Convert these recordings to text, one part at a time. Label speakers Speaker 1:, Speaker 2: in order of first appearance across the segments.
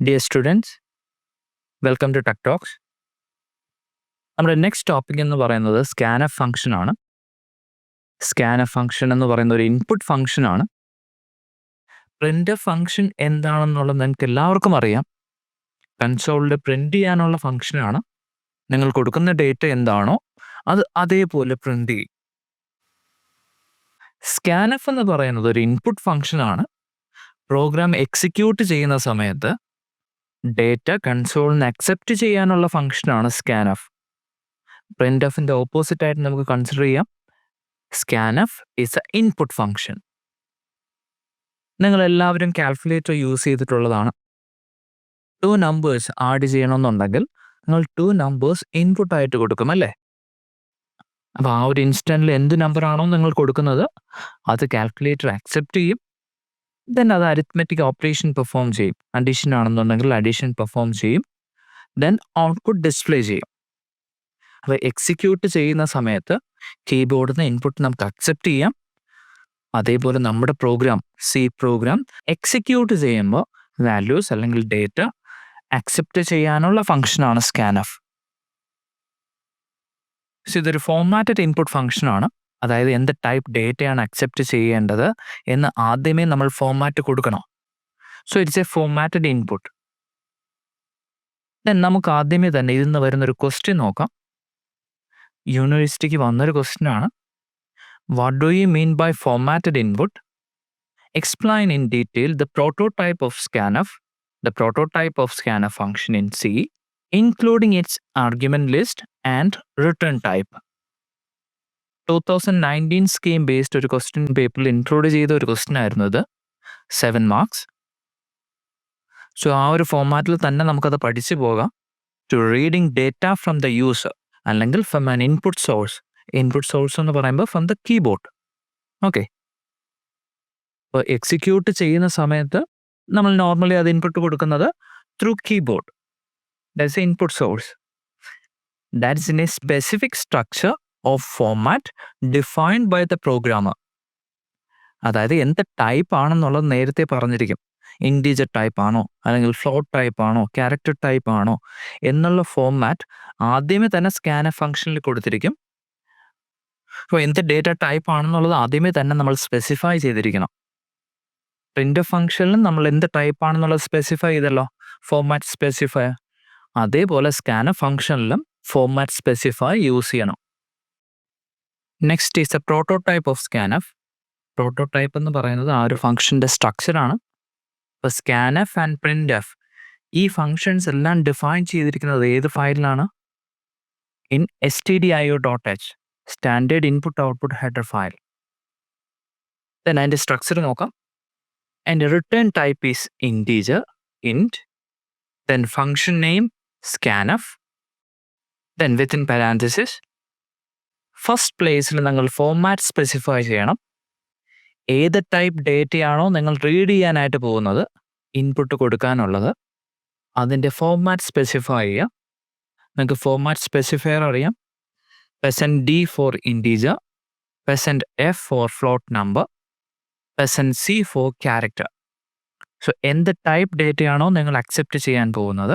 Speaker 1: Dear students, welcome to Tech Talks. നമ്മുടെ next topic എന്ന് പറയുന്നത് സ്കാനഫ് ഫംഗ്ഷൻ ആണ്. സ്കാനഫ് ഫംഗ്ഷൻ എന്ന് പറയുന്ന ഒരു ഇൻപുട്ട് ഫംഗ്ഷൻ ആണ്. പ്രിന്റ്എഫ് ഫംഗ്ഷൻ എന്താണെന്നുള്ളത് നിങ്ങൾക്ക് എല്ലാവർക്കും അറിയാം. കൺസോളിൽ പ്രിന്റ് ചെയ്യാനുള്ള ഫംഗ്ഷനാണ്. നിങ്ങൾ കൊടുക്കുന്ന ഡേറ്റ എന്താണോ അത് അതേപോലെ പ്രിന്റ് ചെയ്യും. സ്കാനഫ് എന്ന് പറയുന്നത് ഒരു ഇൻപുട്ട് ഫംഗ്ഷൻ ആണ്. പ്രോഗ്രാം എക്സിക്യൂട്ട് ചെയ്യുന്ന സമയത്ത് ഡേറ്റ കൺസോളിന് അക്സെപ്റ്റ് ചെയ്യാനുള്ള ഫംഗ്ഷനാണ് സ്കാനഫ്. പ്രിന്റ്എഫിന്റെ ഓപ്പോസിറ്റ് ആയിട്ട് നമുക്ക് കൺസിഡർ ചെയ്യാം. സ്കാനഫ് ഈസ് എ ഇൻപുട്ട് ഫംഗ്ഷൻ. നിങ്ങൾ എല്ലാവരും കാൽക്കുലേറ്റർ യൂസ് ചെയ്തിട്ടുള്ളതാണ്. 2 നമ്പേഴ്സ് ആഡ് ചെയ്യണമെന്നുണ്ടെങ്കിൽ നിങ്ങൾ 2 നമ്പേഴ്സ് ഇൻപുട്ട് ആയിട്ട് കൊടുക്കും അല്ലേ? അപ്പോൾ ആ ഒരു ഇൻസ്റ്റന്റിൽ എന്ത് നമ്പർ ആണോ നിങ്ങൾ കൊടുക്കുന്നത് അത് കാൽക്കുലേറ്റർ അക്സെപ്റ്റ് ചെയ്യും. ദെൻ അത് അരിത്മെറ്റിക് ഓപ്പറേഷൻ പെർഫോം ചെയ്യും. അഡീഷൻ ആണെന്നുണ്ടെങ്കിൽ അഡീഷൻ പെർഫോം ചെയ്യും. ദെൻ ഔട്ട്പുട്ട് ഡിസ്പ്ലേ ചെയ്യും. അപ്പോൾ എക്സിക്യൂട്ട് ചെയ്യുന്ന സമയത്ത് കീബോർഡിൽ നിന്ന് ഇൻപുട്ട് നമുക്ക് അക്സെപ്റ്റ് ചെയ്യാം. അതേപോലെ നമ്മുടെ സി പ്രോഗ്രാം എക്സിക്യൂട്ട് ചെയ്യുമ്പോൾ വാല്യൂസ് അല്ലെങ്കിൽ ഡേറ്റ അക്സെപ്റ്റ് ചെയ്യാനുള്ള ഫംഗ്ഷനാണ് സ്കാനഫ്. ഇതൊരു ഫോർമാറ്റഡ് ഇൻപുട്ട് ഫംഗ്ഷനാണ്. അതായത് എന്ത് ടൈപ്പ് ഡേറ്റയാണ് അക്സെപ്റ്റ് ചെയ്യേണ്ടത് എന്ന് ആദ്യമേ നമ്മൾ ഫോർമാറ്റ് കൊടുക്കണം. It's A formatted input. Then നമുക്ക് ആദ്യമേ തന്നെ ഇതിൽ നിന്ന് വരുന്നൊരു ക്വസ്റ്റ്യൻ നോക്കാം. യൂണിവേഴ്സിറ്റിക്ക് വന്നൊരു ക്വസ്റ്റ്യൻ ആണ്. What do you mean by formatted input? Explain in detail the prototype of scanf, the prototype of scanf function in C, including its argument list and return type. 2019 scheme based ഒരു question പേപ്പറിൽ include ചെയ്ത ഒരു question ആയിരുന്നു ഇത്. 7 marks. ആ ഒരു ഫോർമാറ്റിൽ തന്നെ നമുക്കത് പഠിച്ചു പോകാം. To reading data from the user അല്ലെങ്കിൽ from an input source. Input source എന്ന് പറയുമ്പോൾ ഫ്രം ദ കീബോർഡ്. ഓക്കെ, അപ്പോൾ എക്സിക്യൂട്ട് ചെയ്യുന്ന സമയത്ത് നമ്മൾ നോർമലി അത് ഇൻപുട്ട് കൊടുക്കുന്നത് through keyboard. That's a input source. That's in a specific structure of format defined by the programmer. അതായത് എന്ത് ടൈപ്പ് ആണെന്നുള്ളത് നേരത്തെ പറഞ്ഞിരിക്കും. ഇൻറ്റീജർ ടൈപ്പ് ആണോ അല്ലെങ്കിൽ ഫ്ലോട്ട് ടൈപ്പ് ആണോ ക്യാരക്ടർ ടൈപ്പ് ആണോ എന്നുള്ള ഫോർമാറ്റ് ആദ്യമേ തന്നെ സ്കാനഫ് ഫംഗ്ഷനിൽ കൊടുത്തിരിക്കും. അപ്പോൾ എന്ത് ഡേറ്റ ടൈപ്പ് ആണെന്നുള്ളത് ആദ്യമേ തന്നെ നമ്മൾ സ്പെസിഫൈ ചെയ്തിരിക്കണം. പ്രിന്റ് ഫംഗ്ഷനിൽ നമ്മൾ എന്ത് ടൈപ്പ് ആണെന്നുള്ളത് സ്പെസിഫൈ ചെയ്തല്ലോ, ഫോർമാറ്റ് സ്പെസിഫൈ. അതേപോലെ സ്കാനഫ് ഫംഗ്ഷനിലും ഫോർമാറ്റ് സ്പെസിഫൈ യൂസ് ചെയ്യണം. Next is a prototype of scanf. Prototype എന്ന് പറയുന്നത് ആ ഒരു ഫംഗ്ഷൻ്റെ സ്ട്രക്ചറാണ്. ഇപ്പോൾ സ്കാനഫ് ആൻഡ് പ്രിന്റ് എഫ് ഈ ഫംഗ്ഷൻസ് എല്ലാം ഡിഫൈൻ ചെയ്തിരിക്കുന്നത് ഏത് ഫയലിലാണ്? In stdio.h, standard input output header file. Then അതിൻ്റെ സ്ട്രക്ചർ നോക്കാം. And return type is integer, int, then function name scanf, then within parenthesis first പ്ലേസിൽ നിങ്ങൾ ഫോർമാറ്റ് സ്പെസിഫൈ ചെയ്യണം. ഏത് ടൈപ്പ് ഡേറ്റയാണോ നിങ്ങൾ റീഡ് ചെയ്യാനായിട്ട് പോകുന്നത് ഇൻപുട്ട് കൊടുക്കാനുള്ളത് അതിൻ്റെ ഫോർമാറ്റ് സ്പെസിഫൈ ചെയ്യുക. നിങ്ങൾക്ക് ഫോർമാറ്റ് സ്പെസിഫയർ അറിയാം. %d for integer, %f for float number, %c for character. എന്ത് ടൈപ്പ് ഡേറ്റയാണോ നിങ്ങൾ അക്സെപ്റ്റ് ചെയ്യാൻ പോകുന്നത്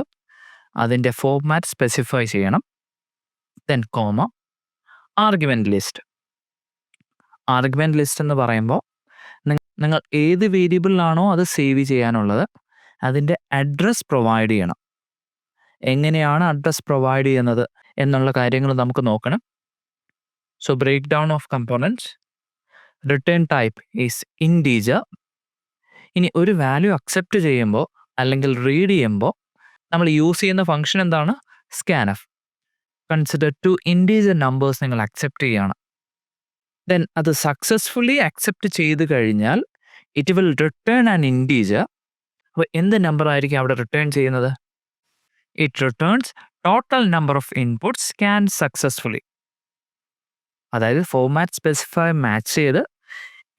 Speaker 1: അതിൻ്റെ ഫോർമാറ്റ് സ്പെസിഫൈ ചെയ്യണം. Then comma, argument list. Argument list എന്ന് പറയുമ്പോൾ നിങ്ങൾ ഏത് വേരിയബിളിലാണോ അത് സേവ് ചെയ്യാനുള്ളത് അതിൻ്റെ അഡ്രസ് പ്രൊവൈഡ് ചെയ്യണം. എങ്ങനെയാണ് അഡ്രസ് പ്രൊവൈഡ് ചെയ്യുന്നത് എന്നുള്ള കാര്യങ്ങൾ നമുക്ക് നോക്കണം. Break down of components. Return type is integer. ഇനി ഒരു വാല്യൂ അക്സെപ്റ്റ് ചെയ്യുമ്പോൾ അല്ലെങ്കിൽ റീഡ് ചെയ്യുമ്പോൾ നമ്മൾ യൂസ് ചെയ്യുന്ന ഫംഗ്ഷൻ എന്താണ്? സ്കാനഫ്. കൺസിഡർ 2 ഇൻറ്റീജർ നമ്പേഴ്സ് നിങ്ങൾ അക്സെപ്റ്റ് ചെയ്യണം. ദെൻ അത് സക്സസ്ഫുള്ളി അക്സെപ്റ്റ് ചെയ്ത് കഴിഞ്ഞാൽ it will return an integer. അപ്പോൾ എന്ത് നമ്പർ ആയിരിക്കും അവിടെ റിട്ടേൺ ചെയ്യുന്നത്? It returns total number of input scan successfully. അതായത് ഫോർമാറ്റ് സ്പെസിഫൈ മാച്ച് ചെയ്ത്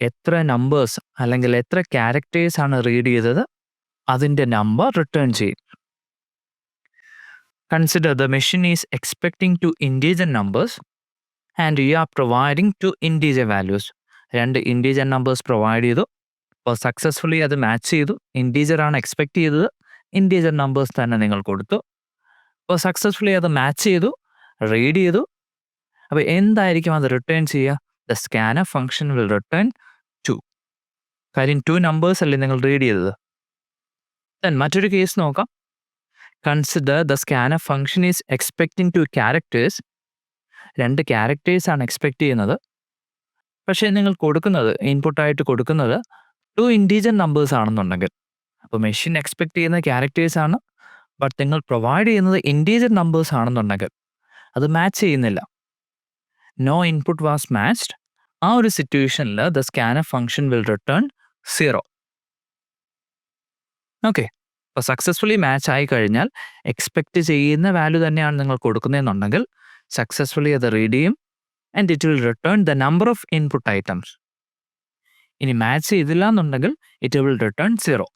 Speaker 1: എത്ര നമ്പേഴ്സ് അല്ലെങ്കിൽ എത്ര ക്യാരക്ടേഴ്സ് ആണ് റീഡ് ചെയ്തത് അതിൻ്റെ നമ്പർ റിട്ടേൺ ചെയ്യും. Consider the machine is expecting 2 integer numbers and you are providing 2 integer values. 2 integer numbers provide ചെയ്തു. അപ്പോൾ സക്സസ്ഫുള്ളി അത് മാച്ച് ചെയ്തു. ഇൻറ്റീജർ ആണ് എക്സ്പെക്ട് ചെയ്തത്, ഇൻറ്റീജർ നമ്പേഴ്സ് തന്നെ നിങ്ങൾ കൊടുത്തു. അപ്പോൾ സക്സസ്ഫുള്ളി അത് മാച്ച് ചെയ്തു, റീഡ് ചെയ്തു. അപ്പോൾ എന്തായിരിക്കും അത് റിട്ടേൺ ചെയ്യുക? The scanner function will return 2. കാര്യം 2 നമ്പേഴ്സ് അല്ലേ നിങ്ങൾ റീഡ് ചെയ്തത്. ദെൻ മറ്റൊരു കേസ് നോക്കാം. Consider the scanner function is expecting 2 characters. 2 ക്യാരക്ടേഴ്സാണ് എക്സ്പെക്ട് ചെയ്യുന്നത്. പക്ഷേ നിങ്ങൾ കൊടുക്കുന്നത്, ഇൻപുട്ടായിട്ട് കൊടുക്കുന്നത് 2 ഇൻറ്റീജർ നമ്പേഴ്സ് ആണെന്നുണ്ടെങ്കിൽ, അപ്പോൾ മെഷീൻ എക്സ്പെക്ട് ചെയ്യുന്ന ക്യാരക്ടേഴ്സാണ്, ബട്ട് നിങ്ങൾ പ്രൊവൈഡ് ചെയ്യുന്നത് ഇൻറ്റീജർ നമ്പേഴ്സ് ആണെന്നുണ്ടെങ്കിൽ അത് മാച്ച് ചെയ്യുന്നില്ല. No input was matched. ആ ഒരു സിറ്റുവേഷനിൽ the scanner function will return 0. Okay, അപ്പോൾ സക്സസ്ഫുള്ളി മാച്ച് ആയി കഴിഞ്ഞാൽ എക്സ്പെക്റ്റ് ചെയ്യുന്ന വാല്യൂ തന്നെയാണ് നിങ്ങൾ കൊടുക്കുന്നതെന്നുണ്ടെങ്കിൽ സക്സസ്ഫുള്ളി അത് റീഡ് ചെയ്യും and it will return the number of input items. ഇനി മാച്ച് ചെയ്തില്ല എന്നുണ്ടെങ്കിൽ it will return 0.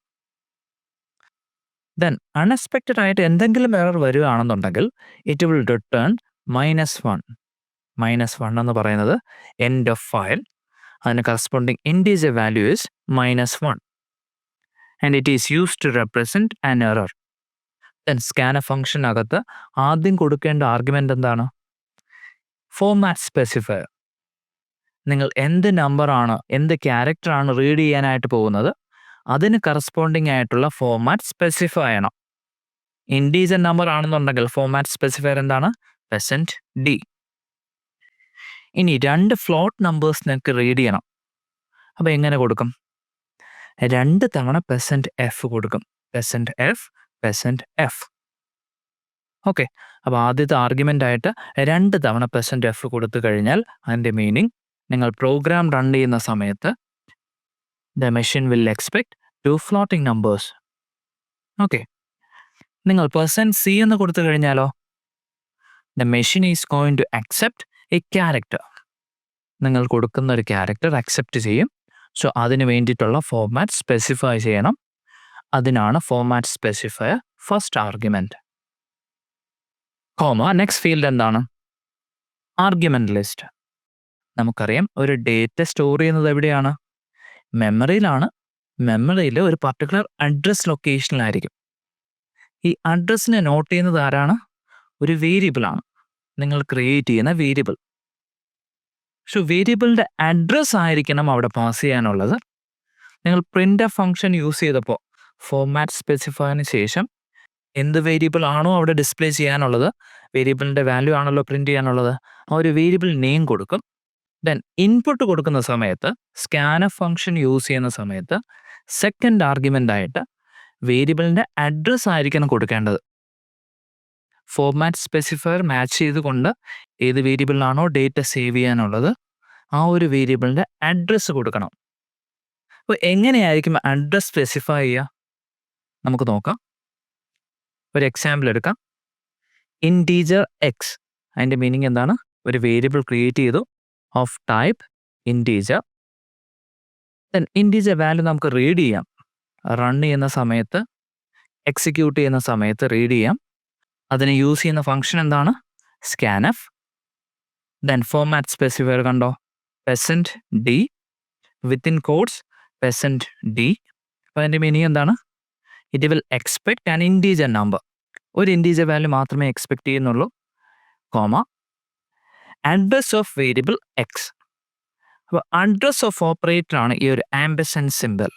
Speaker 1: Then unexpected ആയിട്ട് എന്തെങ്കിലും എറർ വരികയാണെന്നുണ്ടെങ്കിൽ ഇറ്റ് വിൽ റിട്ടേൺ -1. -1 എന്ന് പറയുന്നത് എൻഡ് ഓഫ് ഫയൽ. അതിന് corresponding integer value is -1 and it is used to represent an error. Then scanner ഫംഗ്ഷനകത്ത് ആദ്യം കൊടുക്കേണ്ട ആർഗ്യുമെൻ്റ് എന്താണ്? Format specifier. നിങ്ങൾ എന്ത് നമ്പറാണ്, എന്ത് ക്യാരക്ടറാണ് റീഡ് ചെയ്യാനായിട്ട് പോകുന്നത്, അതിന് കറസ്പോണ്ടിങ് ആയിട്ടുള്ള ഫോർമാറ്റ് സ്പെസിഫൈ ചെയ്യണം. ഇൻറ്റീജർ നമ്പർ ആണെന്നുണ്ടെങ്കിൽ ഫോർമാറ്റ് സ്പെസിഫയർ എന്താണ്? %d. ഇനി 2 ഫ്ലോട്ട് നമ്പേഴ്സ് നിങ്ങൾക്ക് റീഡ് ചെയ്യണം. അപ്പോൾ എങ്ങനെ കൊടുക്കും? 2 തവണ %f കൊടുക്കും. %f. ഓക്കെ, അപ്പോൾ ആദ്യത്തെ ആർഗ്യുമെൻ്റ് ആയിട്ട് 2 തവണ %f കൊടുത്തു കഴിഞ്ഞാൽ അതിൻ്റെ മീനിങ് നിങ്ങൾ പ്രോഗ്രാം റൺ ചെയ്യുന്ന സമയത്ത് the machine will expect 2 floating numbers. Okay, നിങ്ങൾ %c എന്ന് കൊടുത്തു കഴിഞ്ഞാലോ the machine is going to accept a character. നിങ്ങൾ കൊടുക്കുന്ന ഒരു ക്യാരക്ടർ അക്സെപ്റ്റ് ചെയ്യും. സോ അതിന് വേണ്ടിയിട്ടുള്ള ഫോർമാറ്റ് സ്പെസിഫൈ ചെയ്യണം. അതിനാണ് format specifier first argument. Comma next field എന്താണ്? Argument list. നമുക്കറിയാം ഒരു ഡേറ്റ സ്റ്റോർ ചെയ്യുന്നത് എവിടെയാണ്? മെമ്മറിയിലാണ്. മെമ്മറിയിൽ ഒരു പർട്ടിക്കുലർ അഡ്രസ് ലൊക്കേഷനിലായിരിക്കും. ഈ അഡ്രസ്സിനെ നോട്ട് ചെയ്യുന്നത് ആരാണ്? ഒരു വേരിയബിളാണ്, നിങ്ങൾ ക്രിയേറ്റ് ചെയ്യുന്ന വേരിയബിൾ. സോ വേരിയബിളിൻ്റെ അഡ്രസ്സ് ആയിരിക്കണം അവിടെ പാസ് ചെയ്യാനുള്ളത്. നിങ്ങൾ printf ഫംഗ്ഷൻ യൂസ് ചെയ്തപ്പോൾ ഫോർമാറ്റ് സ്പെസിഫയറിന് ശേഷം എന്ത് വേരിയബിൾ ആണോ അവിടെ ഡിസ്പ്ലേ ചെയ്യാനുള്ളത്, വേരിയബിളിൻ്റെ വാല്യൂ ആണല്ലോ പ്രിൻറ്റ് ചെയ്യാനുള്ളത്, ആ ഒരു വേരിയബിൾ നെയിം കൊടുക്കും. ദെൻ ഇൻപുട്ട് കൊടുക്കുന്ന സമയത്ത് സ്കാനർ ഫംഗ്ഷൻ യൂസ് ചെയ്യുന്ന സമയത്ത് സെക്കൻഡ് ആർഗ്യുമെൻ്റ് ആയിട്ട് വേരിയബിളിൻ്റെ അഡ്രസ്സ് ആയിരിക്കണം കൊടുക്കേണ്ടത്. ഫോർമാറ്റ് സ്പെസിഫയർ മാച്ച് ചെയ്തുകൊണ്ട് ഏത് വേരിയബിളിലാണോ ഡേറ്റ സേവ് ചെയ്യാനുള്ളത് ആ ഒരു വേരിയബിളിൻ്റെ അഡ്രസ്സ് കൊടുക്കണം. അപ്പോൾ എങ്ങനെയായിരിക്കും അഡ്രസ് സ്പെസിഫൈ ചെയ്യുക? നമുക്ക് നോക്കാം. ഒരു എക്സാമ്പിൾ എടുക്കാം. Integer X. അതിൻ്റെ മീനിങ് എന്താണ്? ഒരു വേരിയബിൾ ക്രിയേറ്റ് ചെയ്തു of type integer. Then integer value നമുക്ക് റീഡ് ചെയ്യാം. റൺ ചെയ്യുന്ന സമയത്ത്, എക്സിക്യൂട്ട് ചെയ്യുന്ന സമയത്ത് റീഡ് ചെയ്യാം. അതിന് യൂസ് ചെയ്യുന്ന ഫംഗ്ഷൻ എന്താണ്? സ്കാനഫ്. ദെൻ ഫോർമാറ്റ് സ്പെസിഫയർ കണ്ടോ? %d within quotes %d. അപ്പോൾ അതിൻ്റെ മീനിങ് എന്താണ്? It will expect an integer number. ഒരു ഇൻറ്റീജർ വാല്യൂ മാത്രമേ എക്സ്പെക്ട് ചെയ്യുന്നുള്ളൂ. Comma address of variable x. അപ്പോൾ അഡ്രസ് ഓഫ് ഓപ്പറേറ്ററാണ് ഈ ഒരു ampersand symbol.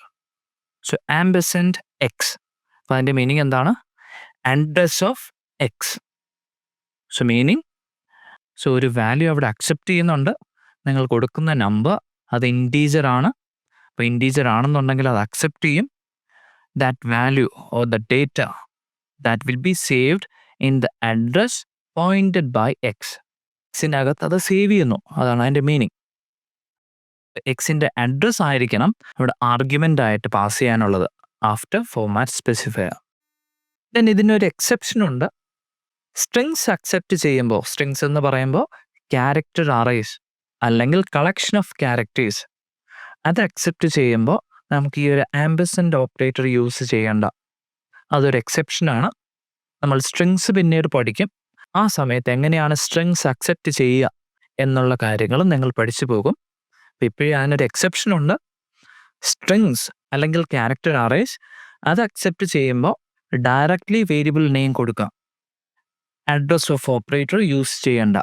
Speaker 1: So ampersand x. അപ്പോൾ അതിൻ്റെ മീനിങ് എന്താണ്? Address of x. So meaning, so ഒരു വാല്യൂ അവിടെ അക്സെപ്റ്റ് ചെയ്യുന്നുണ്ട്. നിങ്ങൾ കൊടുക്കുന്ന നമ്പർ അത് ഇൻറ്റീജർ ആണ്. അപ്പോൾ ഇൻറ്റീജർ ആണെന്നുണ്ടെങ്കിൽ അത് അക്സെപ്റ്റ് ചെയ്യും. That value or the data that will be saved in the address pointed by x. എക്സിനകത്ത് അത് സേവ് ചെയ്യുന്നു, അതാണ് അതിൻ്റെ മീനിങ്. എക്സിൻ്റെ അഡ്രസ് ആയിരിക്കണം ഇവിടെ ആർഗ്യുമെൻ്റ് ആയിട്ട് പാസ് ചെയ്യാനുള്ളത് ആഫ്റ്റർ ഫോർമാറ്റ് സ്പെസിഫയർ. ദെൻ ഇതിനൊരു എക്സെപ്ഷൻ ഉണ്ട്. സ്ട്രിങ്സ് അക്സെപ്റ്റ് ചെയ്യുമ്പോൾ, സ്ട്രിങ്സ് എന്ന് പറയുമ്പോൾ ക്യാരക്ടർ അറേസ് അല്ലെങ്കിൽ കളക്ഷൻ ഓഫ് ക്യാരക്ടേഴ്സ്, അത് അക്സെപ്റ്റ് ചെയ്യുമ്പോൾ നമുക്ക് ഈ ഒരു ആംബസെൻ്റ് ഓപ്പറേറ്റർ യൂസ് ചെയ്യേണ്ട. അതൊരു എക്സെപ്ഷനാണ്. നമ്മൾ സ്ട്രിങ്സ് പിന്നീട് പഠിക്കും. ആ സമയത്ത് എങ്ങനെയാണ് സ്ട്രിങ്സ് അക്സെപ്റ്റ് ചെയ്യുക എന്നുള്ള കാര്യങ്ങളും നിങ്ങൾ പഠിച്ചു പോകും. അപ്പോൾ ഇപ്പോഴും അതിനൊരു എക്സെപ്ഷൻ ഉണ്ട്. സ്ട്രിങ്സ് അല്ലെങ്കിൽ ക്യാരക്ടർ അറേസ് അത് അക്സെപ്റ്റ് ചെയ്യുമ്പോൾ ഡയറക്റ്റ്ലി വേരിയബിൾ നെയിം കൊടുക്കാം. അഡ്രസ് ഓഫ് ഓപ്പറേറ്റർ യൂസ് ചെയ്യണ്ട.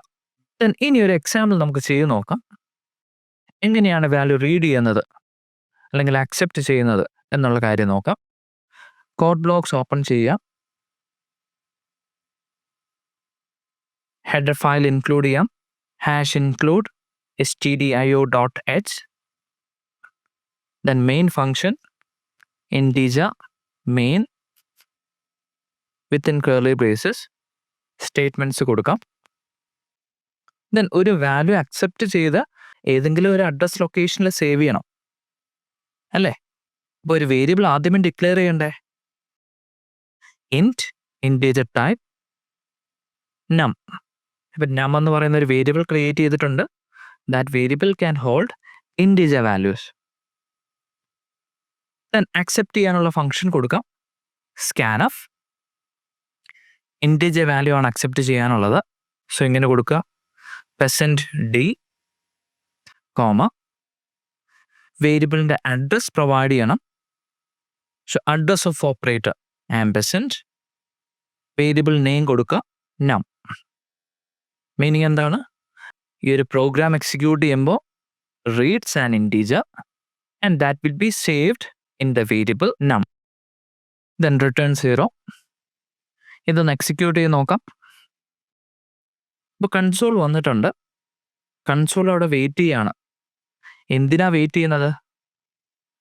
Speaker 1: ദെൻ ഇനി ഒരു എക്സാമ്പിൾ നമുക്ക് ചെയ്ത് നോക്കാം. എങ്ങനെയാണ് വാല്യൂ റീഡ് ചെയ്യുന്നത് അല്ലെങ്കിൽ അക്സെപ്റ്റ് ചെയ്യുന്നത് എന്നുള്ള കാര്യം നോക്കാം. കോഡ് ബ്ലോക്സ് ഓപ്പൺ ചെയ്യുക. ഹെഡർ ഫയൽ ഇൻക്ലൂഡ് ചെയ്യാം. #include stdio.h. then main function integer main within curly braces statements കൊടുക്കാം. ദെൻ ഒരു വാല്യൂ അക്സെപ്റ്റ് ചെയ്ത് ഏതെങ്കിലും ഒരു അഡ്രസ് ലൊക്കേഷനിൽ സേവ് ചെയ്യണം അല്ലേ? അപ്പോൾ ഒരു വേരിയബിൾ ആദ്യമേ ഡിക്ലെയർ ചെയ്യണ്ടേ? ഇൻറ്റ് ഇൻറ്റീജർ ടൈപ്പ് നം. ഇപ്പം നം എന്ന് പറയുന്ന ഒരു വേരിയബിൾ ക്രിയേറ്റ് ചെയ്തിട്ടുണ്ട്. That variable can hold integer values. Then accept ചെയ്യാനുള്ള ഫംഗ്ഷൻ കൊടുക്കാം. scanf ഇൻറ്റീജർ വാല്യൂ ആണ് അക്സെപ്റ്റ് ചെയ്യാനുള്ളത്. സോ ഇങ്ങനെ കൊടുക്കുക. %d കോമ വേരിയബിളിൻ്റെ അഡ്രസ് പ്രൊവൈഡ് ചെയ്യണം. So address of operator ampersand variable name കൊടുക്കുക നം. മീനിങ് എന്താണ്? ഈ ഒരു പ്രോഗ്രാം എക്സിക്യൂട്ട് ചെയ്യുമ്പോൾ reads an integer and that will be saved in the variable num. Then return 0. ഇതൊന്ന് എക്സിക്യൂട്ട് ചെയ്ത് നോക്കാം. ഇപ്പോൾ കൺസോൾ വന്നിട്ടുണ്ട്. കൺസോൾ അവിടെ വെയിറ്റ് ചെയ്യാണ്. എന്തിനാ വെയിറ്റ് ചെയ്യുന്നത്?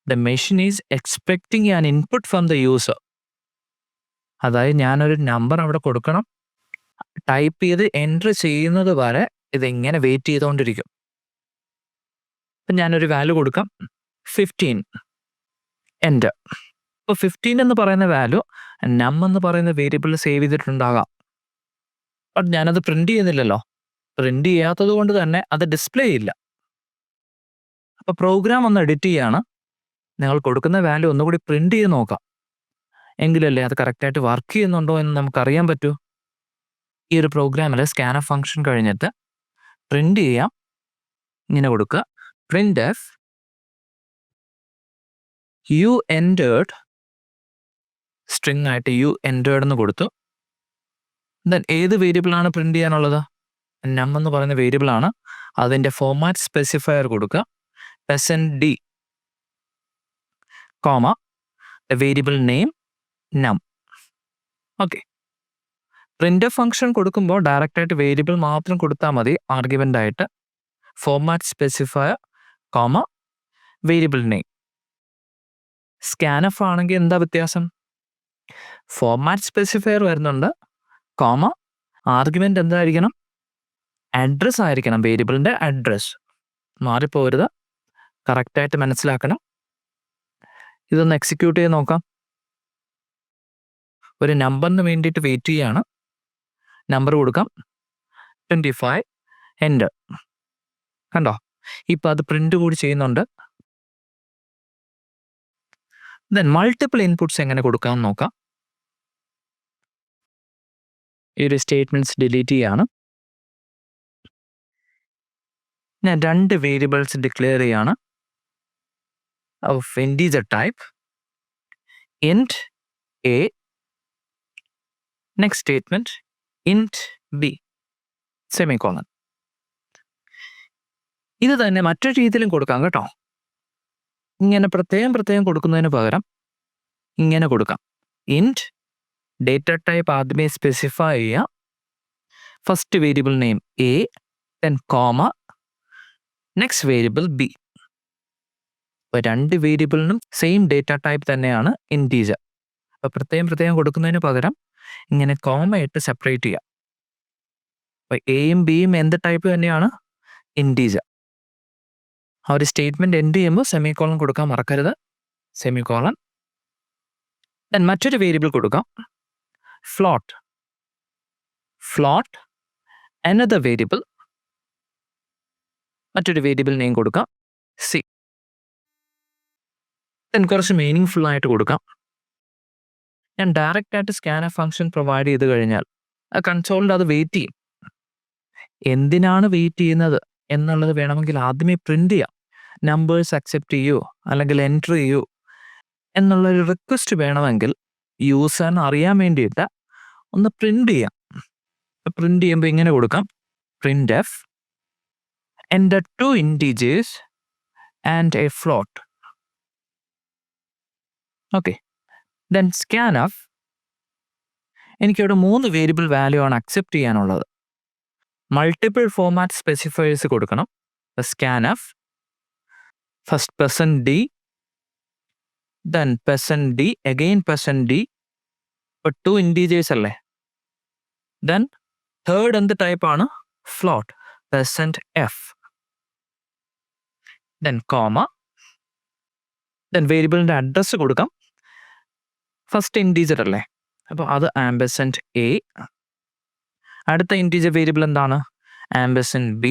Speaker 1: The machine is expecting an input from the user. അതായത് ഞാനൊരു നമ്പർ അവിടെ കൊടുക്കണം. ടൈപ്പ് ചെയ്ത് എൻറ്റർ ചെയ്യുന്നത് വരെ ഇതിങ്ങനെ വെയിറ്റ് ചെയ്തുകൊണ്ടിരിക്കും. അപ്പം ഞാനൊരു വാല്യൂ കൊടുക്കാം 15 എൻ്റർ. ഇപ്പോൾ 15 എന്ന് പറയുന്ന വാല്യൂ നം എന്ന് പറയുന്ന വേരിയബിളിൽ സേവ് ചെയ്തിട്ടുണ്ടാകാം. ബട്ട് ഞാനത് പ്രിൻ്റ് ചെയ്യുന്നില്ലല്ലോ. പ്രിൻ്റ് ചെയ്യാത്തത് കൊണ്ട് തന്നെ അത് ഡിസ്പ്ലേ ചെയ്യില്ല. അപ്പോൾ പ്രോഗ്രാം ഒന്ന് എഡിറ്റ് ചെയ്യാണ്. നിങ്ങൾ കൊടുക്കുന്ന വാല്യൂ ഒന്നുകൂടി പ്രിൻ്റ് ചെയ്ത് നോക്കാം. എങ്കിലല്ലേ അത് കറക്റ്റായിട്ട് വർക്ക് ചെയ്യുന്നുണ്ടോ എന്ന് നമുക്കറിയാൻ പറ്റൂ. ഈ ഒരു പ്രോഗ്രാമിൽ സ്കാനർ ഫംഗ്ഷൻ കഴിഞ്ഞിട്ട് പ്രിൻ്റ് ചെയ്യാം. ഇങ്ങനെ കൊടുക്കുക. printf you entered സ്ട്രിങ് ആയിട്ട് you entered എന്ന് കൊടുത്തു. ദെൻ ഏത് വേരിയബിളാണ് പ്രിൻ്റ് ചെയ്യാനുള്ളത്? നം എന്ന് പറയുന്ന വേരിയബിളാണ്. അതിൻ്റെ ഫോർമാറ്റ് സ്പെസിഫയർ കൊടുക്കുക. %d കോമ വേരിയബിൾ നെയിം നം. ഓക്കെ. പ്രിൻ്റ് ഫംഗ്ഷൻ കൊടുക്കുമ്പോൾ ഡയറക്റ്റായിട്ട് വേരിയബിൾ മാത്രം കൊടുത്താൽ മതി. ആർഗ്യുമെൻ്റ് ആയിട്ട് format specifier comma variable name. സ്കാനഫ് ആണെങ്കിൽ എന്താ വ്യത്യാസം? ഫോർമാറ്റ് സ്പെസിഫയർ വരുന്നുണ്ട്, കോമ ആർഗ്യുമെൻ്റ് എന്തായിരിക്കണം? അഡ്രസ് ആയിരിക്കണം. വേരിയബിളിൻ്റെ അഡ്രസ് മാറിപ്പോരുത്. കറക്റ്റായിട്ട് മനസ്സിലാക്കണം. ഇതൊന്ന് എക്സിക്യൂട്ട് ചെയ്ത് നോക്കാം. ഒരു നമ്പറിന് വേണ്ടിയിട്ട് വെയിറ്റ് ചെയ്യാണ്. നമ്പർ കൊടുക്കാം 25 എൻ്റർ. കണ്ടോ? ഇപ്പോൾ അത് പ്രിൻ്റ് കൂടി ചെയ്യുന്നുണ്ട്. ദെൻ മൾട്ടിപ്പിൾ ഇൻപുട്സ് എങ്ങനെ കൊടുക്കാമെന്ന് നോക്കാം. ഈ ഒരു സ്റ്റേറ്റ്മെൻറ്റ്സ് ഡിലീറ്റ് ചെയ്യാണ്. ഞാൻ 2 വേരിയബിൾസ് ഡിക്ലെയർ ചെയ്യാണ്. Of integer type int a. Next statement int b semicolon. ഇത് തന്നെ മറ്റൊരു രീതിയിലും കൊടുക്കാം കേട്ടോ. ഇങ്ങനെ പ്രത്യേകം കൊടുക്കുന്നതിന് പകരം ഇങ്ങനെ കൊടുക്കാം. int ഡേറ്റ ടൈപ്പ് ആദ്യമേ സ്പെസിഫൈ ചെയ്യുക. First variable name a, then comma next variable b. ഇപ്പോൾ 2 വേരിയബിളിനും സെയിം ഡേറ്റ ടൈപ്പ് തന്നെയാണ് ഇൻറ്റീജർ. അപ്പോൾ പ്രത്യേകം കൊടുക്കുന്നതിന് പകരം ഇങ്ങനെ കോമ ഇട്ട് സെപ്പറേറ്റ് ചെയ്യുക. അപ്പോൾ എയും ബിയും എന്ത് ടൈപ്പ് തന്നെയാണ്? ഇൻറ്റീജർ. ആ ഒരു സ്റ്റേറ്റ്മെൻറ്റ് എൻഡ് ചെയ്യുമ്പോൾ സെമിക്കോളൻ കൊടുക്കാൻ മറക്കരുത്. സെമിക്കോളൻ. ദെൻ മറ്റൊരു വേരിയബിൾ കൊടുക്കാം ഫ്ലോട്ട്. Another variable. മറ്റൊരു വേരിയബിൾ നെയിം കൊടുക്കാം c. ദെൻ കുറച്ച് മീനിങ് ഫുൾ ആയിട്ട് കൊടുക്കാം. ഞാൻ ഡയറക്റ്റായിട്ട് സ്കാനർ ഫംഗ്ഷൻ പ്രൊവൈഡ് ചെയ്ത് കഴിഞ്ഞാൽ ആ കൺസോളിൽ അത് വെയിറ്റ് ചെയ്യും. എന്തിനാണ് വെയിറ്റ് ചെയ്യുന്നത് എന്നുള്ളത് വേണമെങ്കിൽ ആദ്യമേ പ്രിൻ്റ് ചെയ്യാം. നമ്പേഴ്സ് അക്സെപ്റ്റ് ചെയ്യൂ അല്ലെങ്കിൽ എൻറ്റർ ചെയ്യൂ എന്നുള്ളൊരു റിക്വസ്റ്റ് വേണമെങ്കിൽ യൂസറിന് അറിയാൻ വേണ്ടിയിട്ട് ഒന്ന് പ്രിന്റ് ചെയ്യാം. പ്രിന്റ് ചെയ്യുമ്പോൾ ഇങ്ങനെ കൊടുക്കാം, print F enter 2 integers and a float. Okay, then scanf എനിക്കിവിടെ 3 വേരിയബിൾ വാല്യൂ ആണ് അക്സെപ്റ്റ് ചെയ്യാനുള്ളത്. മൾട്ടിപ്പിൾ ഫോർമാറ്റ് സ്പെസിഫയേഴ്സ് കൊടുക്കണം. scanf first %d, then %d, again %d, ഇപ്പോൾ 2 integers അല്ലേ. ദെൻ തേർഡ് എന്ത് ടൈപ്പാണ്? Float, %f, then comma, then വേരിയബിളിൻ്റെ address കൊടുക്കാം. ഫസ്റ്റ് ഇൻറ്റീജർ അല്ലേ, അപ്പോൾ അത് %a. അടുത്ത ഇൻറ്റീജർ വേരിയബിൾ എന്താണ്? %b,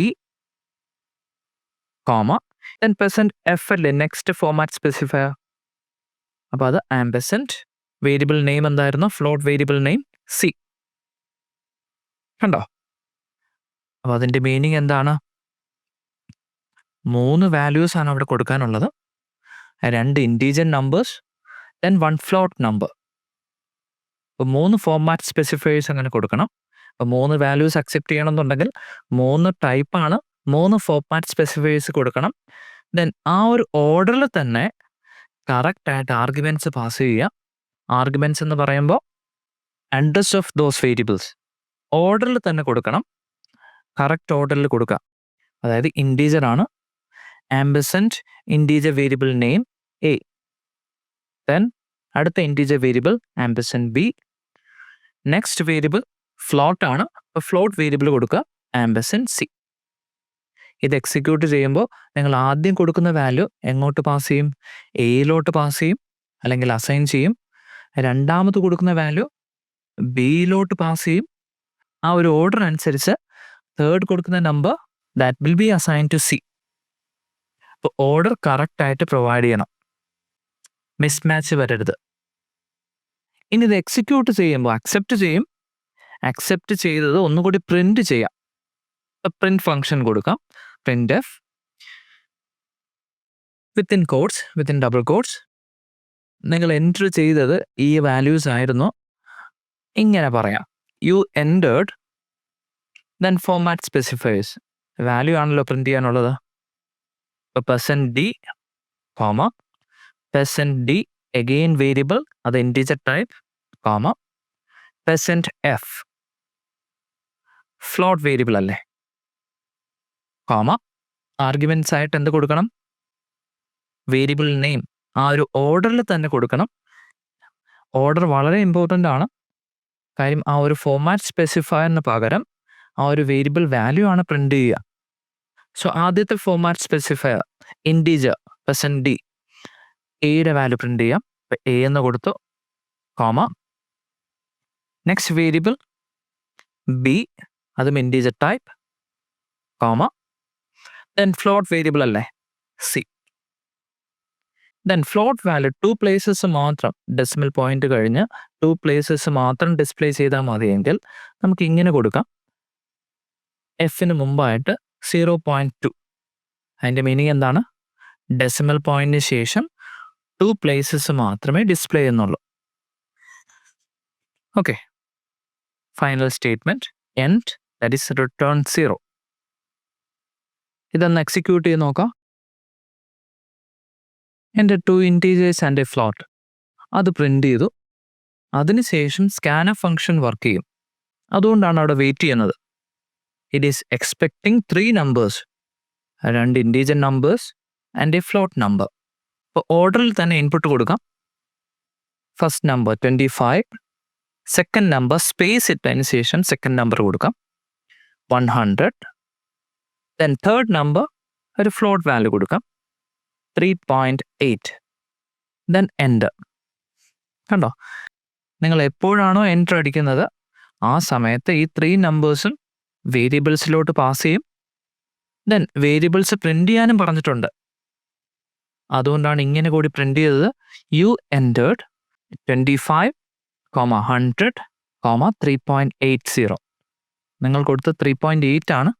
Speaker 1: കോമ, ദെൻ %f അല്ലേ നെക്സ്റ്റ് ഫോർമാറ്റ് സ്പെസിഫയർ, അപ്പോൾ അത് വേരിയബിൾ നെയിം എന്തായിരുന്നു? Float variable name c. കണ്ടോ? അപ്പോൾ അതിൻ്റെ മീനിങ് എന്താണ്? 3 വാല്യൂസ് ആണ് അവിടെ കൊടുക്കാനുള്ളത്. 2 integer numbers, then 1 float number. അപ്പോൾ 3 ഫോർമാറ്റ് സ്പെസിഫയേഴ്സ് അങ്ങനെ കൊടുക്കണം. അപ്പോൾ 3 വാല്യൂസ് അക്സെപ്റ്റ് ചെയ്യണമെന്നുണ്ടെങ്കിൽ 3 ടൈപ്പാണ്, 3 ഫോർമാറ്റ് സ്പെസിഫയേഴ്സ് കൊടുക്കണം. ദെൻ ആ ഒരു ഓർഡറിൽ തന്നെ കറക്റ്റായിട്ട് ആർഗ്യുമെൻറ്റ്സ് പാസ് ചെയ്യുക. ആർഗ്യുമെൻറ്റ്സ് എന്ന് പറയുമ്പോൾ അഡ്രസ് ഓഫ് ദോസ് വേരിയബിൾസ് ഓർഡറിൽ തന്നെ കൊടുക്കണം, കറക്റ്റ് ഓർഡറിൽ കൊടുക്കുക. അതായത് ഇൻറ്റീജർ ആണ്, integer variable name a, then അടുത്ത integer variable %b, next variable float ആണ്, അപ്പോൾ ഫ്ലോട്ട് വേരിയബിൾ കൊടുക്കുക %c. ഇത് എക്സിക്യൂട്ട് ചെയ്യുമ്പോൾ നിങ്ങൾ ആദ്യം കൊടുക്കുന്ന വാല്യൂ എങ്ങോട്ട് പാസ് ചെയ്യും? എയിലോട്ട് പാസ് ചെയ്യും, അല്ലെങ്കിൽ അസൈൻ ചെയ്യും. രണ്ടാമത് കൊടുക്കുന്ന വാല്യൂ ബിയിലോട്ട് പാസ് ചെയ്യും. ആ ഒരു ഓർഡർ അനുസരിച്ച് തേർഡ് കൊടുക്കുന്ന number that will be assign to C. അപ്പോൾ ഓർഡർ കറക്റ്റായിട്ട് പ്രൊവൈഡ് ചെയ്യണം, മിസ്മാച്ച് വരരുത്. ഇനി ഇത് എക്സിക്യൂട്ട് ചെയ്യുമ്പോൾ അക്സെപ്റ്റ് ചെയ്യും. അക്സെപ്റ്റ് ചെയ്തത് ഒന്നുകൂടി പ്രിന്റ് ചെയ്യാം. പ്രിന്റ് ഫംഗ്ഷൻ കൊടുക്കാം, printf within quotes, within double quotes. നിങ്ങൾ എൻറ്റർ ചെയ്തത് ഈ വാല്യൂസ് ആയിരുന്നു, ഇങ്ങനെ പറയാം, you entered, then format specifiers. Value ആണല്ലോ പ്രിന്റ് ചെയ്യാനുള്ളത്. ഇപ്പോൾ %d, comma, %d again variable, അത് integer type, comma, %f float variable അല്ലേ, കോമ, ആർഗ്യുമെൻറ്റ്സ് ആയിട്ട് എന്ത് കൊടുക്കണം? Variable name. ആ ഒരു ഓർഡറിൽ തന്നെ കൊടുക്കണം. ഓർഡർ വളരെ ഇമ്പോർട്ടൻ്റ് ആണ്. കാര്യം ആ ഒരു ഫോർമാറ്റ് സ്പെസിഫയറിന് പകരം ആ ഒരു വേരിയബിൾ വാല്യൂ ആണ് പ്രിന്റ് ചെയ്യുക. സോ ആദ്യത്തെ ഫോർമാറ്റ് സ്പെസിഫയർ ഇൻറ്റീജർ %d, എയുടെ വാല്യൂ പ്രിന്റ് ചെയ്യാം. അപ്പോൾ a എന്ന് കൊടുത്തു, കോമ, നെക്സ്റ്റ് വേരിയബിൾ b, അതും integer type, comma, then float variable അല്ലേ c. Then float value 2 places മാത്രം, ഡെസിമൽ പോയിന്റ് കഴിഞ്ഞ് 2 പ്ലേസസ് മാത്രം ഡിസ്പ്ലേ ചെയ്താൽ മതിയെങ്കിൽ നമുക്ക് ഇങ്ങനെ കൊടുക്കാം, എഫിന് മുമ്പായിട്ട് 0.2. അതിൻ്റെ മീനിങ് എന്താണ്? ഡെസിമൽ പോയിന്റിന് ശേഷം 2 പ്ലേസസ് മാത്രമേ ഡിസ്പ്ലേ ചെയ്യുന്നുള്ളൂ. Okay, final statement end, that is written 0. ഇതൊന്ന് എക്സിക്യൂട്ട് ചെയ്ത് നോക്കാം. എൻ്റെ 2 ഇൻറ്റീജേഴ്സ് ആൻഡ് എ ഫ്ലോട്ട് അത് പ്രിന്റ് ചെയ്തു. അതിനുശേഷം സ്കാനഫ് ഫംഗ്ഷൻ വർക്ക് ചെയ്യും. അതുകൊണ്ടാണ് അവിടെ വെയിറ്റ് ചെയ്യുന്നത്. It is expecting 3 numbers, 2 integer numbers and A float number. അപ്പോൾ ഓർഡറിൽ തന്നെ ഇൻപുട്ട് കൊടുക്കാം. First number 25, second number space ഇട്ടതിന് ശേഷം സെക്കൻഡ് നമ്പർ കൊടുക്കാം 100, ദെൻ തേർഡ് നമ്പർ ഒരു ഫ്ലോട്ട് വാല്യൂ കൊടുക്കാം 3.8, ദെൻ എൻ്റർ. കണ്ടോ, നിങ്ങൾ എപ്പോഴാണോ എൻ്റർ അടിക്കുന്നത് ആ സമയത്ത് ഈ 3 നമ്പേഴ്സും വേരിയബിൾസിലോട്ട് പാസ് ചെയ്യും. ദെൻ വേരിയബിൾസ് പ്രിന്റ് ചെയ്യാനും പറഞ്ഞിട്ടുണ്ട്. അതുകൊണ്ടാണ് ഇങ്ങനെ കൂടി പ്രിന്റ് ചെയ്തത്. യു എൻ്റേർഡ് 25, 100, 3.80. നിങ്ങൾ കൊടുത്ത 3.8 ആണ്.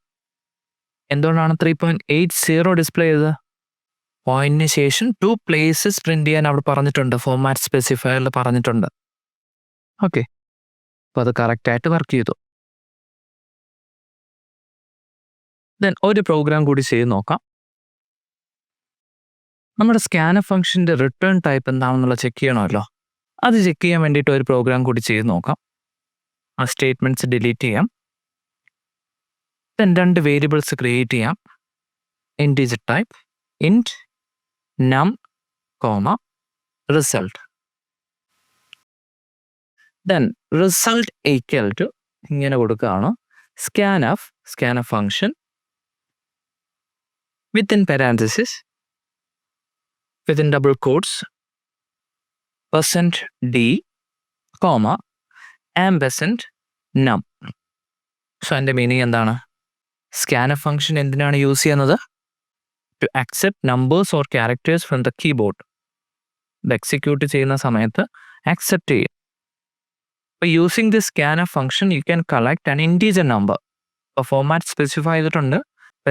Speaker 1: എന്തുകൊണ്ടാണ് 3.80 ഡിസ്പ്ലേ ചെയ്തത്? പോയിന്റിന് ശേഷം 2 പ്ലേസസ് പ്രിന്റ് ചെയ്യാൻ അവിടെ പറഞ്ഞിട്ടുണ്ട്, ഫോർമാറ്റ് സ്പെസിഫയറിൽ പറഞ്ഞിട്ടുണ്ട്. ഓക്കെ, അപ്പോൾ അത് കറക്റ്റായിട്ട് വർക്ക് ചെയ്തു. ദെൻ ഒരു പ്രോഗ്രാം കൂടി ചെയ്ത് നോക്കാം. നമ്മുടെ സ്കാനഫ് ഫംഗ്ഷൻ്റെ റിട്ടേൺ ടൈപ്പ് എന്താണെന്നുള്ളത് ചെക്ക് ചെയ്യണമല്ലോ. അത് ചെക്ക് ചെയ്യാൻ വേണ്ടിയിട്ട് ഒരു പ്രോഗ്രാം കൂടി ചെയ്ത് നോക്കാം. ആ സ്റ്റേറ്റ്മെൻറ്റ്സ് ഡിലീറ്റ് ചെയ്യാം. ദെൻ 2 വേരിയബിൾസ് ക്രിയേറ്റ് ചെയ്യാം. Integer type int num comma result. Then result equal to ഇങ്ങനെ കൊടുക്കുകയാണ് scanf function within parenthesis within double quotes %d, ampersand num. So എൻ്റെ മീനിങ് എന്താണ്? സ്കാനഫ് ഫംഗ്ഷൻ എന്തിനാണ് യൂസ് ചെയ്യുന്നത്? To accept numbers or characters from the keyboard. ഇത് execute ചെയ്യുന്ന സമയത്ത് accept ചെയ്യും. അപ്പോൾ using the scanf function you can collect an integer number. ഇപ്പോൾ ഫോമാറ്റ് സ്പെസിഫൈ ചെയ്തിട്ടുണ്ട്.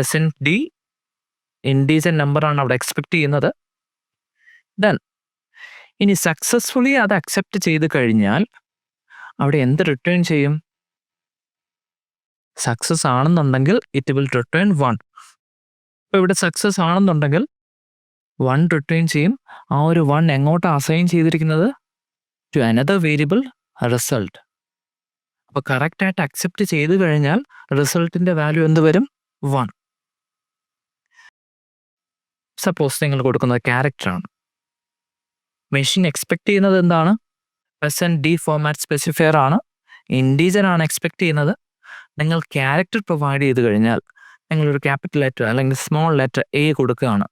Speaker 1: %d ഇൻറ്റീജർ നമ്പറാണ് അവിടെ എക്സ്പെക്ട് ചെയ്യുന്നത്. ദെൻ ഇനി സക്സസ്ഫുള്ളി അത് അക്സെപ്റ്റ് ചെയ്ത് കഴിഞ്ഞാൽ അവിടെ എന്ത് റിട്ടേൺ ചെയ്യും? സക്സസ് ആണെന്നുണ്ടെങ്കിൽ ഇറ്റ് വിൽ റിട്ടേൺ 1. ഇപ്പോൾ ഇവിടെ സക്സസ് ആണെന്നുണ്ടെങ്കിൽ 1 റിട്ടേൺ ചെയ്യും. ആ ഒരു 1 എങ്ങോട്ട് അസൈൻ ചെയ്തിരിക്കുന്നത്? To another variable result. അപ്പോൾ കറക്റ്റായിട്ട് അക്സെപ്റ്റ് ചെയ്ത് കഴിഞ്ഞാൽ റിസൾട്ടിൻ്റെ വാല്യൂ എന്ത് വരും? 1. സപ്പോസ് നിങ്ങൾ കൊടുക്കുന്നത് ക്യാരക്ടറാണ്. മെഷീൻ എക്സ്പെക്ട് ചെയ്യുന്നത് എന്താണ്? %d ഫോമാറ്റ് സ്പെസിഫയർ ആണ്, ഇൻറ്റീജർ ആണ് എക്സ്പെക്ട് ചെയ്യുന്നത്. നിങ്ങൾ ക്യാരക്ടർ പ്രൊവൈഡ് ചെയ്ത് കഴിഞ്ഞാൽ നിങ്ങളൊരു ക്യാപിറ്റൽ ലെറ്റർ അല്ലെങ്കിൽ സ്മോൾ ലെറ്റർ എ കൊടുക്കുകയാണ്.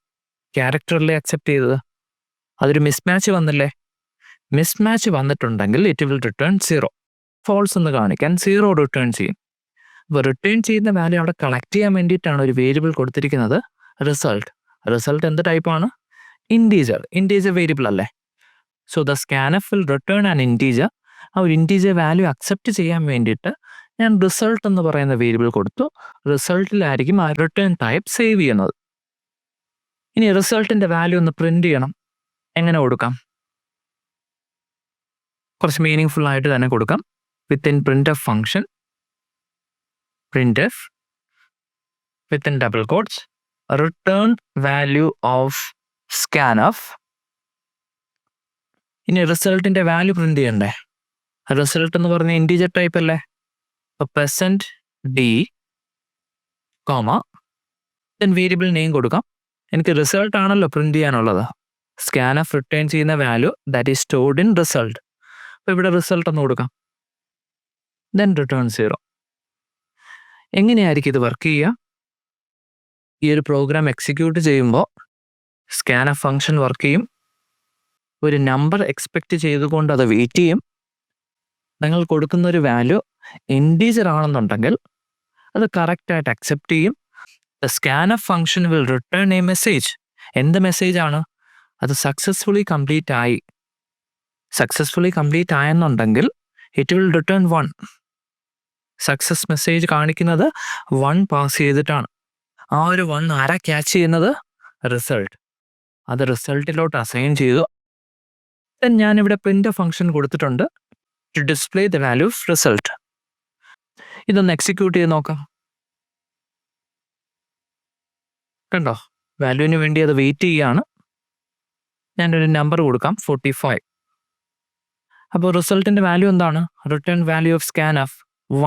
Speaker 1: ക്യാരക്ടറിലെ അക്സെപ്റ്റ് ചെയ്തത്, അതൊരു മിസ്മാച്ച് വന്നില്ലേ? മിസ്മാച്ച് വന്നിട്ടുണ്ടെങ്കിൽ ഇറ്റ് വിൽ റിട്ടേൺ 0. ഫോൾസ് എന്ന് കാണിക്കാൻ 0 റിട്ടേൺ ചെയ്യും. അപ്പോൾ റിട്ടേൺ ചെയ്യുന്ന വാല്യൂ അവിടെ കളക്ട് ചെയ്യാൻ വേണ്ടിയിട്ടാണ് ഒരു വേരിയബിൾ കൊടുത്തിരിക്കുന്നത് റിസൾട്ട് എന്ത് ടൈപ്പാണ്? ഇൻറ്റീജർ വേരിയബിൾ അല്ലേ? So the സ്കാനഫ് will return an integer. ആ ഒരു ഇൻറ്റീജർ വാല്യൂ അക്സെപ്റ്റ് ചെയ്യാൻ വേണ്ടിയിട്ട് ഞാൻ റിസൾട്ട് എന്ന് പറയുന്ന വേരിയബിൾ കൊടുത്തു. റിസൾട്ടിലായിരിക്കും ആ റിട്ടേൺ ടൈപ്പ് സേവ് ചെയ്യുന്നത്. ഇനി റിസൾട്ടിൻ്റെ വാല്യൂ ഒന്ന് പ്രിന്റ് ചെയ്യണം. എങ്ങനെ കൊടുക്കാം? കുറച്ച് മീനിങ് ഫുൾ ആയിട്ട് തന്നെ കൊടുക്കാം. Within printf function printf within double quotes return value of സ്കാനഫ്. ഇനി റിസൾട്ടിൻ്റെ വാല്യൂ പ്രിന്റ് ചെയ്യണ്ടേ? റിസൾട്ട് എന്ന് പറഞ്ഞ ഇൻറ്റീജർ ടൈപ്പ് അല്ലേ? അപ്പോൾ %d ദെൻ വേരിയബിൾ നെയിം കൊടുക്കാം. എനിക്ക് റിസൾട്ട് ആണല്ലോ പ്രിന്റ് ചെയ്യാനുള്ളത്. സ്കാനഫ് റിട്ടേൺ ചെയ്യുന്ന value that is stored in result. അപ്പോൾ ഇവിടെ റിസൾട്ട് എന്ന് കൊടുക്കാം. Then return 0. എങ്ങനെയായിരിക്കും ഇത് വർക്ക് ചെയ്യുക? ഈ ഒരു പ്രോഗ്രാം എക്സിക്യൂട്ട് ചെയ്യുമ്പോൾ സ്കാനഫ് ഫംഗ്ഷൻ വർക്ക് ചെയ്യും. ഒരു നമ്പർ എക്സ്പെക്റ്റ് ചെയ്തുകൊണ്ട് അത് വെയിറ്റ് ചെയ്യും. നിങ്ങൾ കൊടുക്കുന്ന ഒരു വാല്യൂ ഇൻറ്റീജർ ആണെന്നുണ്ടെങ്കിൽ അത് കറക്റ്റായിട്ട് അക്സെപ്റ്റ് ചെയ്യും. The scanf function will return a message. എന്ത് മെസ്സേജ് ആണ്? അത് സക്സസ്ഫുള്ളി കംപ്ലീറ്റ് ആയെന്നുണ്ടെങ്കിൽ it will return 1. Success message കാണിക്കുന്നത് 1 പാസ് ചെയ്തിട്ടാണ്. ആ ഒരു 1 ആരാ ക്യാച്ച് ചെയ്യുന്നത്? റിസൾട്ട്. അത് റിസൾട്ടിലോട്ട് അസൈൻ ചെയ്തു. ദെൻ ഞാനിവിടെ പ്രിന്റ് ഫംഗ്ഷൻ കൊടുത്തിട്ടുണ്ട് to display the value of result. ഇതൊന്ന് എക്സിക്യൂട്ട് ചെയ്ത് നോക്കാം. കണ്ടോ? വാല്യൂവിന് വേണ്ടി അത് വെയിറ്റ് ചെയ്യുകയാണ്. ഞാനൊരു നമ്പർ കൊടുക്കാം 45. അപ്പോൾ റിസൾട്ടിൻ്റെ വാല്യൂ എന്താണ്? Return value of സ്കാനഫ്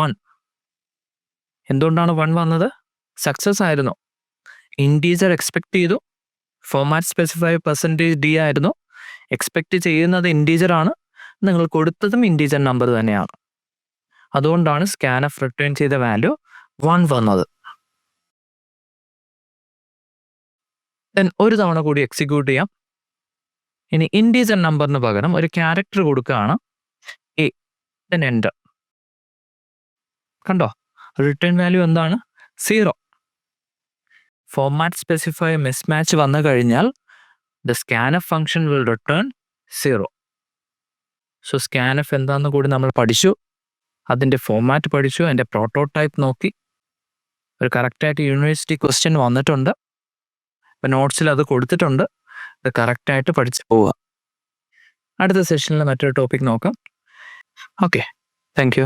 Speaker 1: 1. എന്തുകൊണ്ടാണ് 1 വന്നത്? സക്സസ് ആയിരുന്നു. ഇൻറ്റീജർ എക്സ്പെക്ട് ചെയ്തു. ഫോമാറ്റ് സ്പെസിഫൈ %d ആയിരുന്നു. എക്സ്പെക്റ്റ് ചെയ്യുന്നത് ഇൻറ്റീജർ ആണ്. നിങ്ങൾ കൊടുത്തതും ഇൻറ്റീജർ നമ്പർ തന്നെയാണ്. അതുകൊണ്ടാണ് സ്കാനഫ് റിട്ടേൺ ചെയ്ത വാല്യൂ 1 വന്നത്. ദെൻ ഒരു തവണ കൂടി എക്സിക്യൂട്ട് ചെയ്യാം. ഇനി ഇൻറ്റീജർ നമ്പറിന് പകരം ഒരു ക്യാരക്ടർ കൊടുക്കുകയാണ് എ. Then enter. കണ്ടോ? റിട്ടേൺ വാല്യൂ എന്താണ്? 0. ഫോമാറ്റ് സ്പെസിഫൈ മിസ്മാച്ച് വന്നു കഴിഞ്ഞാൽ the scanf function will return 0. So സ്കാനഫ് എന്താണെന്ന് കൂടി നമ്മൾ പഠിച്ചു. അതിൻ്റെ ഫോമാറ്റ് പഠിച്ചു. അതിൻ്റെ പ്രോട്ടോടൈപ്പ് നോക്കി. ഒരു കറക്റ്റായിട്ട് യൂണിവേഴ്സിറ്റി ക്വസ്റ്റ്യൻ വന്നിട്ടുണ്ട്. ഇപ്പം നോട്ട്സിൽ അത് കൊടുത്തിട്ടുണ്ട്. ഇത് കറക്റ്റായിട്ട് പഠിച്ച് പോവുക. അടുത്ത സെഷനിൽ മറ്റൊരു ടോപ്പിക് നോക്കാം. Okay, thank you.